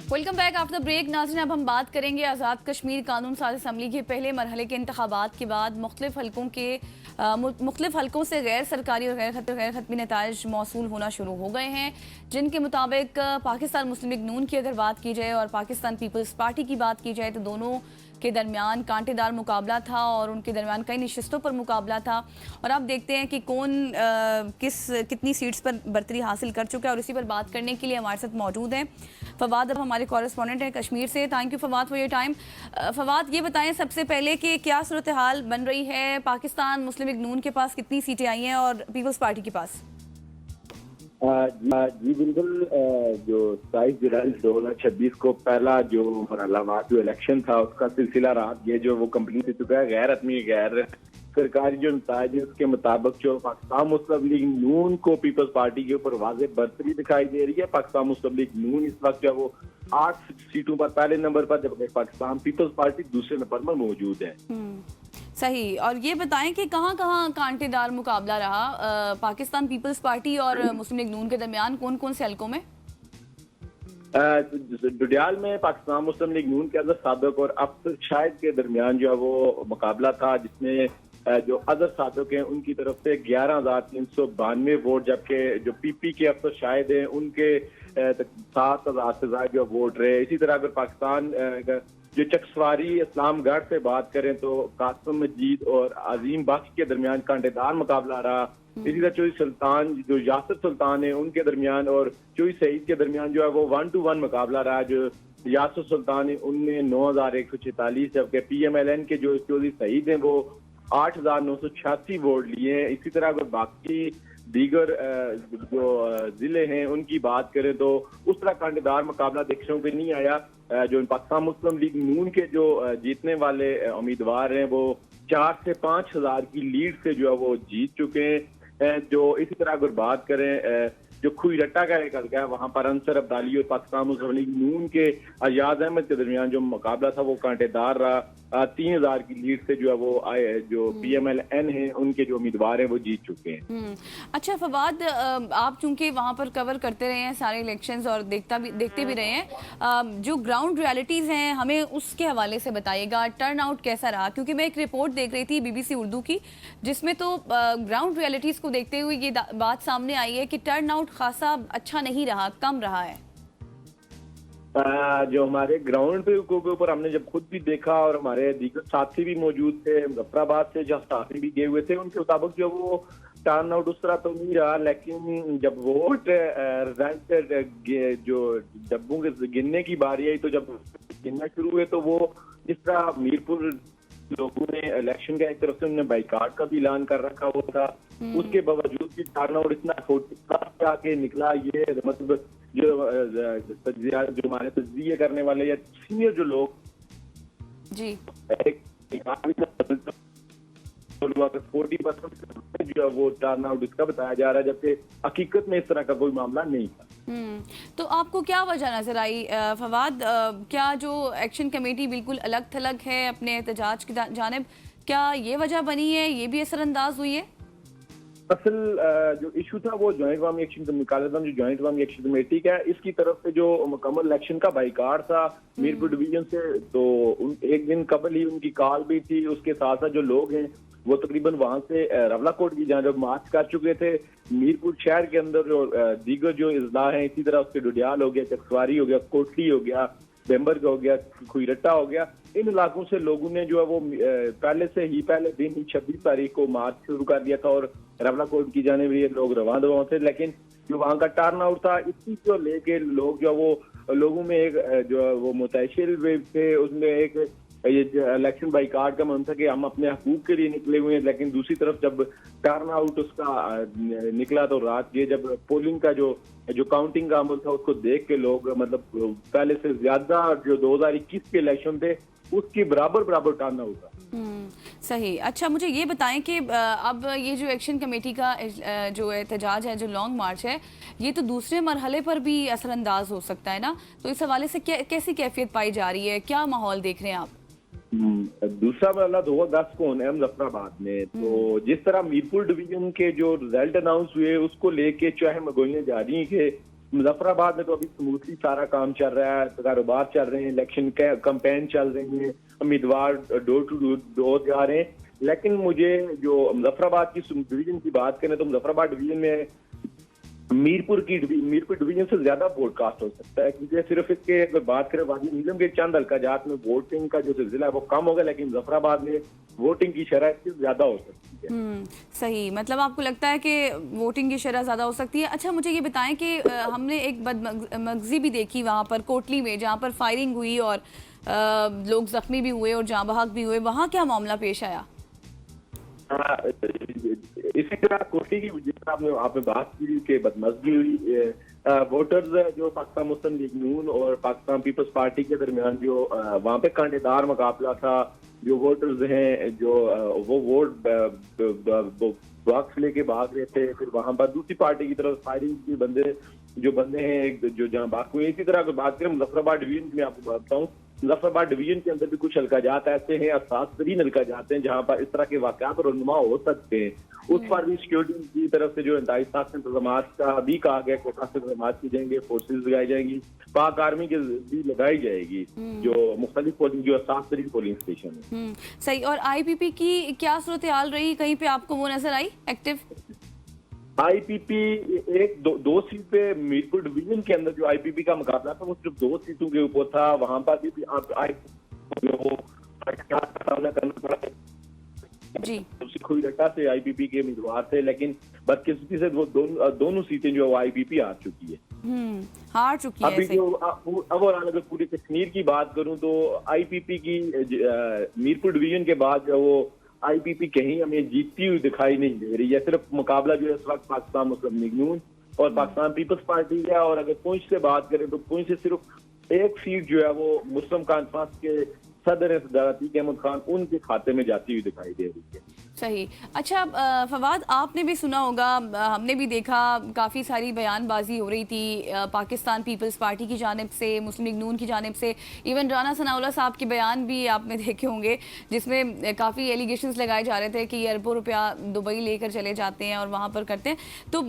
Welcome back after break. नाज़रीन, अब हम बात करेंगे आज़ाद कश्मीर कानून साज असम्बली के पहले मरहले के इंतखाबात के बाद मुख्तलिफ हलकों से गैर सरकारी और गैर खतमी नताइज मौसूल होना शुरू हो गए हैं, जिनके मुताबिक पाकिस्तान मुस्लिम लीग नून की अगर बात की जाए और पाकिस्तान पीपल्स पार्टी की बात की जाए तो दोनों के दरमियान कांटेदार मुकाबला था और उनके दरमियान कई नशिस्तों पर मुकाबला था। और अब देखते हैं कि कौन कितनी सीट्स पर बर्तरी हासिल कर चुका है, और इसी पर बात करने के लिए हमारे साथ मौजूद हैं फवाद। अब हमारे कॉरेस्पॉन्डेंट हैं कश्मीर से। Thank you Fawad for your time. Fawad, ये बताएं सबसे पहले कि क्या सूरत हाल बन रही है, पाकिस्तान मुस्लिम लीग नून के पास कितनी सीटें आई हैं और पीपल्स पार्टी के पास? जी बिल्कुल। जो 27 जुलाई 2026 को पहला जो मरहला जो इलेक्शन था उसका सिलसिला रहा। ये जो वो कंप्लीट हो चुका है। गैर हतमी गैर सरकारी जो नताइज है उसके मुताबिक जो पाकिस्तान मुस्लिम लीग नून को पीपल्स पार्टी के ऊपर वाज़ेह बढ़तरी दिखाई दे रही है। पाकिस्तान मुस्लिम लीग नून इस वक्त जो वो 8 सीटों पर पहले नंबर पर, जबकि पाकिस्तान पीपल्स पार्टी दूसरे नंबर पर मौजूद है। सही। और ये बताएं कि कहाँ कहाँ कांटेदार मुकाबला रहा पाकिस्तान पीपल्स पार्टी और मुस्लिम लीग नून के दरमियान, कौन कौन से हलकों में? डुडियाल में पाकिस्तान मुस्लिम लीग नून के अंदर सादक और अफसर शाहिद के दरमियान जो है वो मुकाबला था, जिसमें जो अदर सादक हैं उनकी तरफ से 11,392 वोट, जबकि जो पीपी के अफसर शाहिद हैं उनके 7,000 से ज्यादा जो वोट रहे। इसी तरह अगर पाकिस्तान जो चकसवारी इस्लामगढ़ से बात करें तो कासिम मजीद और अजीम बाकी के दरमियान कांटेदार मुकाबला रहा। इसी तरह चोई सुल्तान जो यासिर सुल्तान है उनके दरमियान और चोई सईद के दरमियान जो है वो 1 to 1 मुकाबला रहा। जो यासिर सुल्तान है उनने 9,146, जबकि PMLN के जो चौधरी सईद हैं वो 8,986 वोट लिए हैं। इसी तरह अगर बाकी दीगर जो जिले हैं उनकी बात करें तो उस तरह कांटेदार मुकाबला देखने को नहीं आया। जो पाकिस्तान मुस्लिम लीग नून के जो जीतने वाले उम्मीदवार हैं वो 4 से 5 हजार की लीड से जो है वो जीत चुके हैं। जो इसी तरह अगर बात करें जो खुईरट्टा का एक हल्का है वहां पर अंसर अब्दाली और पाकिस्तान मुस्लिम लीग नून के अयाज अहमद के दरमियान जो मुकाबला था वो कांटेदार रहा। 3,000 की लीड से जो है वो जो PMLN है उनके जो उम्मीदवार हैं वो जीत चुके हैं। अच्छा फवाद, आप चूंकि वहां पर कवर करते रहे हैं सारे इलेक्शंस और देखते भी रहे हैं, जो ग्राउंड रियलिटीज हैं हमें उसके हवाले से बताइएगा। टर्न आउट कैसा रहा? क्योंकि मैं एक रिपोर्ट देख रही थी BBC उर्दू की, जिसमें तो ग्राउंड रियलिटीज को देखते हुए ये बात सामने आई है कि टर्न आउट खासा अच्छा नहीं रहा, कम रहा है। जो हमारे ग्राउंड पे के ऊपर हमने जब खुद भी देखा और हमारे दीगर साथी भी मौजूद थे मुजफ्फराबाद से, जब साथी भी गए हुए थे, उनके मुताबिक जो वो टर्न आउट उस तरह तो नहीं रहा। लेकिन जब वोट रिजल्ट जो डब्बों के गिनने की बारी आई तो जब गिनना शुरू हुए तो वो जिस तरह मीरपुर लोगों ने इलेक्शन का एक तरफ से उन्होंने बाइकाट का भी ऐलान कर रखा हुआ था, उसके बावजूद भी टर्न आउट इतना आके निकला। ये मतलब जो हमारे तज्जिए करने वाले या सीनियर जो लोग जी 40% जो है वो टर्न आउट इसका बताया जा रहा है, जबकि हकीकत में इस तरह का कोई मामला नहीं था। तो आपको क्या वजह नजर आई फवाद? क्या जो एक्शन कमेटी बिल्कुल अलग थलग है अपने एहतजाज की जानिब, क्या ये वजह बनी है, ये भी असरअंदाज हुई है? असल जो इशू था वो जॉइंट अवामी एक्शन जो जॉइंट अवामी एक्शन कमेटी का है, इसकी तरफ से जो मुकम्मल इलेक्शन का बाइकाट था मीरपुर डिवीजन से, तो एक दिन कबल ही उनकी कॉल भी थी। उसके साथ साथ जो लोग हैं वो तकरीबन वहां से रवलाकोट की जानब मार्च कर चुके थे। मीरपुर शहर के अंदर जो दीगर जो इजला हैं, इसी तरह उसके डुडियाल हो गया, चकसवारी हो गया, कोटली हो गया, बेम्बर्ग हो गया, खुईरट्टा हो गया, इन इलाकों से लोगों ने जो है वो पहले दिन ही 26 तारीख को मार्च शुरू कर दिया था और रवलाकोट की जाने भी लोग रवाना हुए थे। लेकिन जो वहाँ का टर्न आउट था इसी को लेके लोग जो वो लोगों में एक जो वो मुताशिर थे, उसमें एक ये इलेक्शन बाइकाट का मन था कि हम अपने हकूक के लिए निकले हुए हैं। लेकिन दूसरी तरफ जब टर्न आउट उसका निकला तो रात ये जब पोलिंग का जो काउंटिंग का अमल था उसको देख के लोग मतलब पहले से ज्यादा जो 2021 के इलेक्शन थे उसके बराबर टर्न आउट था। सही। अच्छा, मुझे ये बताएं कि अब ये जो एक्शन कमेटी का जो एहतजाज है, जो लॉन्ग मार्च है, ये तो दूसरे मरहले पर भी असरअंदाज हो सकता है ना? तो इस हवाले से कैसी कैफियत पाई जा रही है, क्या माहौल देख रहे हैं आप? दूसरा मरहला 2010 को होना है मुजफ्फराबाद में। तो जिस तरह मीरपुर डिवीजन के जो रिजल्ट अनाउंस हुए उसको लेके चाहे मगोइयां जा रही है मुजफ्फराबाद में तो अभी स्मूथली सारा काम चल रहा है, कारोबार चल रहे हैं, इलेक्शन कैंपेन चल रही है, उम्मीदवार डोर टू डोर जा रहे हैं। लेकिन मुझे जो मुजफ्फराबाद की डिवीजन की बात करें तो मुजफ्फराबाद डिवीजन में मीरपुर डिवीजन से ज्यादा वोट कास्ट हो सकता है, क्योंकि सिर्फ इसके अगर बात करें वादी नीलम के चंद हल्का जात में वोटिंग का जो सिलसिला है वो कम होगा, लेकिन मुजफ्फराबाद में वोटिंग की शरह इससे ज्यादा हो सकती है। सही, मतलब आपको लगता है कि वोटिंग की शरह ज़्यादा हो सकती है। अच्छा, मुझे ये बताएं कि हमने एक बदमगजी भी देखी वहाँ पर कोटली में, जहाँ पर फायरिंग हुई और लोग जख्मी भी हुए और जाँ बहक भी हुए, वहाँ क्या मामला पेश आया? इसी तरह कोटली की जिस तरह आपने बात की कि बदमज़गी हुई, वोटर्स जो पाकिस्तान मुस्लिम लीग नून और पाकिस्तान पीपल्स पार्टी के दरमियान जो वहाँ पे कांटेदार मुकाबला था, जो वोटर्स हैं जो वो वोट बॉक्स लेके भाग रहे थे, फिर वहाँ पर दूसरी पार्टी की तरफ फायरिंग की बंदे हैं जो जहाँ भाग हुए। इसी तरह अगर बात करें मुजफ्फराबाद डिवीजन में, आपको बताऊँ मुजफ्फराबाद डिवीजन के अंदर भी कुछ हल्काजात ऐसे हैं, असास तरीन हल्काजात हैं जहाँ पर इस तरह के वाकयात रुनुमा हो सकते हैं। उस पर भी सिक्योरिटी की तरफ से जो इंतजामी इंतजाम का भी कहा गया कि खास इंतजाम किए जाएंगे, फोर्सेज लगाई जाएंगी, पाक आर्मी की भी लगाई जाएगी जो मुख्तलिफ पोलिंग जो असास तरीन पोलिंग स्टेशन है। सही। और आईपीपी की क्या सूरत हाल रही, कहीं पे आपको वो नजर आई एक्टिव? आईपीपी दो सीट पे मीरपुर डिवीजन के अंदर जो आईपीपी का मुकाबला था वो सिर्फ 2 सीटों के ऊपर था। वहां पर भी सामना करना पड़ा जी। खुईरटा से आईपीपी के उम्मीदवार थे, लेकिन बदकिस्मती से वो दोनों सीटें जो आईपीपी हार चुकी है। हार चुकी है अभी जो अब और अगर पूरे कश्मीर की बात करूं तो आईपीपी की मीरपुर डिवीजन के बाद जो वो आईपीपी कहीं हमें जीतती हुई दिखाई नहीं दे रही है। सिर्फ मुकाबला जो है इस वक्त पाकिस्तान मुस्लिम लीग नून और पाकिस्तान पीपल्स पार्टी का। और अगर पुंछ से बात करें तो पुंछ से सिर्फ एक सीट जो है वो मुस्लिम कॉन्फ्रेंस के सदर अतीक अहमद खान उनके खाते में जाती हुई दिखाई दे रही है। सही। अच्छा फवाद, आपने भी सुना होगा, हमने भी देखा, काफ़ी सारी बयानबाजी हो रही थी पाकिस्तान पीपल्स पार्टी की जानिब से, मुस्लिम लीग नून की जानिब से। इवन राना सनाउल्लाह साहब के बयान भी आपने देखे होंगे जिसमें काफ़ी एलिगेशंस लगाए जा रहे थे कि अरबों रुपया दुबई लेकर चले जाते हैं और वहाँ पर करते हैं। तो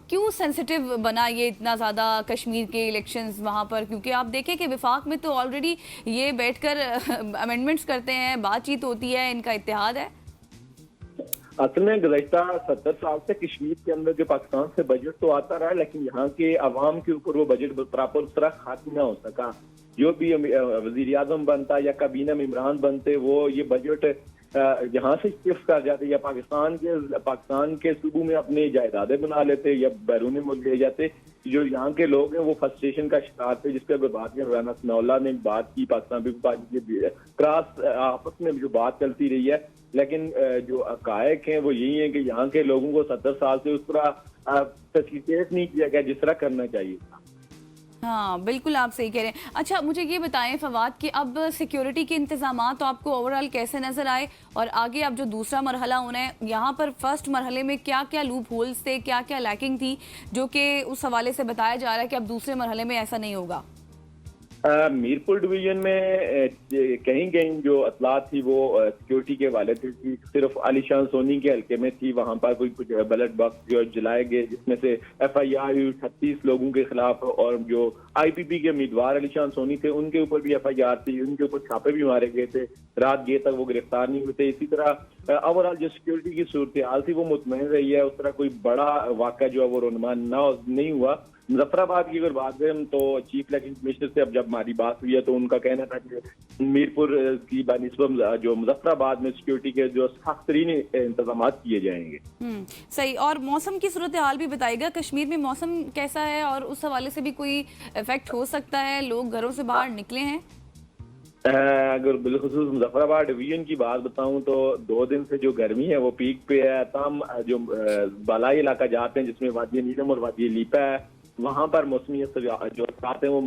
क्यों सेंसिटिव बना ये इतना ज़्यादा कश्मीर के इलेक्शंस वहाँ पर? क्योंकि आप देखें कि विफाक में तो ऑलरेडी ये बैठकर अमेंडमेंट्स करते हैं, बातचीत होती है, इनका इत्तेहाद है। असल में गुज़श्ता 70 साल से कश्मीर के अंदर जो पाकिस्तान से बजट तो आता रहा, लेकिन यहाँ के अवाम के ऊपर वो बजट प्रॉपर उस तरह खात्म ना हो सका। जो भी वज़ीर आज़म बनता या काबीना में इमरान बनते, वो ये बजट यहाँ से शिफ्ट कर जाते या पाकिस्तान के सूबों में अपनी जायदादें बना लेते या बैरून मुल्क ले जाते। जो यहाँ के लोग हैं वो फ्रस्ट्रेशन का शिकार थे, जिस पर बात में राना सनाउल्लाह ने बात की। पाकिस्तान पीपल्स पार्टी के क्रॉस आपस में जो बात चलती रही है, लेकिन जो हकायक हैं वो यही है कि यहाँ के लोगों को 70 साल से उस तरह फैसिलिटेट नहीं किया गया जिस तरह करना चाहिए। हाँ बिल्कुल, आप सही कह रहे हैं। अच्छा मुझे ये बताएं फवाद कि अब सिक्योरिटी के इंतजाम तो आपको ओवरऑल कैसे नजर आए, और आगे अब जो दूसरा मरहला होना है यहाँ पर फर्स्ट मरहले में क्या क्या लूप होल्स थे, क्या क्या लैकिंग थी, जो कि उस हवाले से बताया जा रहा है कि अब दूसरे मरहले में ऐसा नहीं होगा? मीरपुर डिवीजन में कहीं कहीं जो अतलात थी वो सिक्योरिटी के हवाले से थी। सिर्फ आलिशान सोनी के हल्के में थी, वहां पर कोई कुछ बैलेट बॉक्स जो जलाए गए, जिसमें से FIR 36 लोगों के खिलाफ, और जो IPP के उम्मीदवार आलिशान सोनी थे उनके ऊपर भी FIR थी, उनके ऊपर छापे भी मारे गए थे। रात गए तक वो गिरफ्तार नहीं हुए थे। इसी तरह ओवरऑल जो सिक्योरिटी की सूरत हाल थी वो मुतमईन रही है। उस तरह कोई बड़ा वाक़या जो है वो रोनमा नहीं हुआ। मुजफ्फराबाद की अगर बात करें तो चीफ इलेक्शन कमिश्नर से अब जब हमारी बात हुई है तो उनका कहना था कि मीरपुर की बानिस्बत जो मुजफ्फराबाद में सिक्योरिटी के जो सख्त तरीन इंतजाम किए जाएंगे। सही। और मौसम की सूरत हाल भी बताइएगा, कश्मीर में मौसम कैसा है और उस हवाले से भी कोई इफेक्ट हो सकता है? लोग घरों से बाहर निकले हैं? अगर बिलखुसूस मुजफ्फराबाद डिवीजन की बात बताऊं तो 2 दिन से जो गर्मी है वो पीक पे है। तमाम जो बालाई इलाका जाते हैं जिसमें वादी नीलम और वादी लीपा है, वहां पर मौसमी जो असरात हैं वो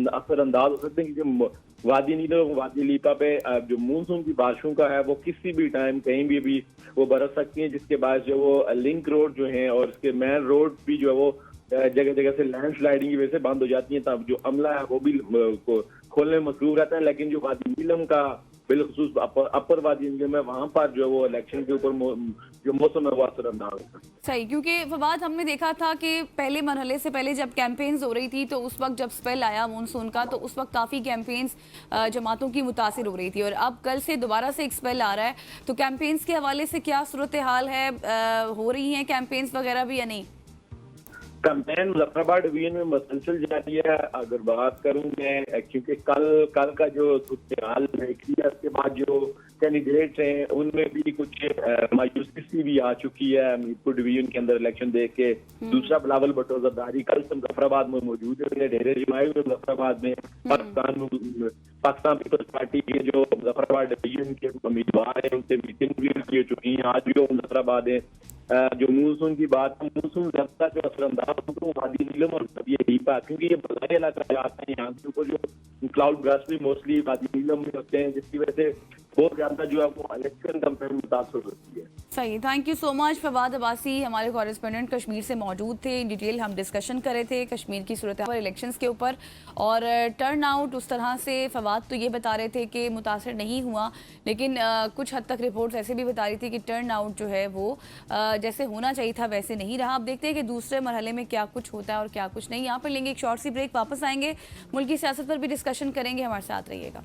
असरअंदाज हो सकते हैं, क्योंकि वादी नीलम और वादी लीपा पे जो मानसून की बारिशों का है वो किसी भी टाइम कहीं भी वो बरस सकती हैं, जिसके बाद जो वो लिंक रोड जो है और इसके मेन रोड भी जो है वो जगह जगह से लैंडस्लाइडिंग की वजह से बंद हो जाती है। तब जो अमला है वो भी खोलने में मसरूफ रहता है। लेकिन जो वादी नीलम का बिलखुसूस अपर वादी में, वहां पर जो वो इलेक्शन के ऊपर जो मौसम है वो असरअंदाज होता है। सही, क्योंकि फवाद हमने देखा था कि पहले मरहले से पहले जब कैंपेन्स हो रही थी तो उस वक्त जब स्पेल आया मानसून का तो उस वक्त काफ़ी कैंपेन्स जमातों की मुतासिर हो रही थी, और अब कल से दोबारा से एक स्पेल आ रहा है, तो कैंपेन्स के हवाले से क्या सूरत हाल है, हो रही हैं कैंपेन्स वगैरह भी या नहीं? कैंपेन मुजफ्फराबाद डिवीजन में मुसलसल जारी है। अगर बात करूं मैं, क्योंकि कल का जो हाल देखी है, उसके बाद जो कैंडिडेट हैं उनमें भी कुछ मायूसी सी भी आ चुकी है मीरपुर डिवीजन के अंदर इलेक्शन देख के। दूसरा बिलावल भुट्टो जरदारी कल से मुजफ्फराबाद में मौजूद है, उन्हें ढेरे जमाए हुए मुजफ्फराबाद में। पाकिस्तान पीपल्स पार्टी के जो मुजफ्फराबाद डिवीजन के उम्मीदवार हैं उनसे मीटिंग भी की चुकी है, आज भी वो मुजफ्फराबाद है। जो मानसून की बात है, मानसून ज्यादा जो असरअंदाज होगा वो वादी नीलम और ये हीपा, क्योंकि ये बजाय इलाका जाता है, यहाँ के ऊपर जो क्लाउड ब्रस्ट भी मोस्टली वादी नीलम में होते हैं, जिसकी वजह से बहुत ज्यादा जो है वो इलेक्शन कैंपेन मुतासर होती है। सही, thank you so much. Fawad Abbasi हमारे कॉरेस्पोंडेंट कश्मीर से मौजूद थे। इन डिटेल हम डिस्कशन कर रहे थे कश्मीर की सूरत पर इलेक्शंस के ऊपर, और टर्न आउट उस तरह से फवाद तो ये बता रहे थे कि मुतासर नहीं हुआ, लेकिन कुछ हद तक रिपोर्ट्स ऐसे भी बता रही थी कि टर्न आउट जो है वो जैसे होना चाहिए था वैसे नहीं रहा। अब देखते हैं कि दूसरे मरहले में क्या कुछ होता है और क्या कुछ नहीं। यहाँ पर लेंगे एक शॉर्ट सी ब्रेक, वापस आएंगे, मुल्क की सियासत पर भी डिस्कशन करेंगे, हमारे साथ रहिएगा।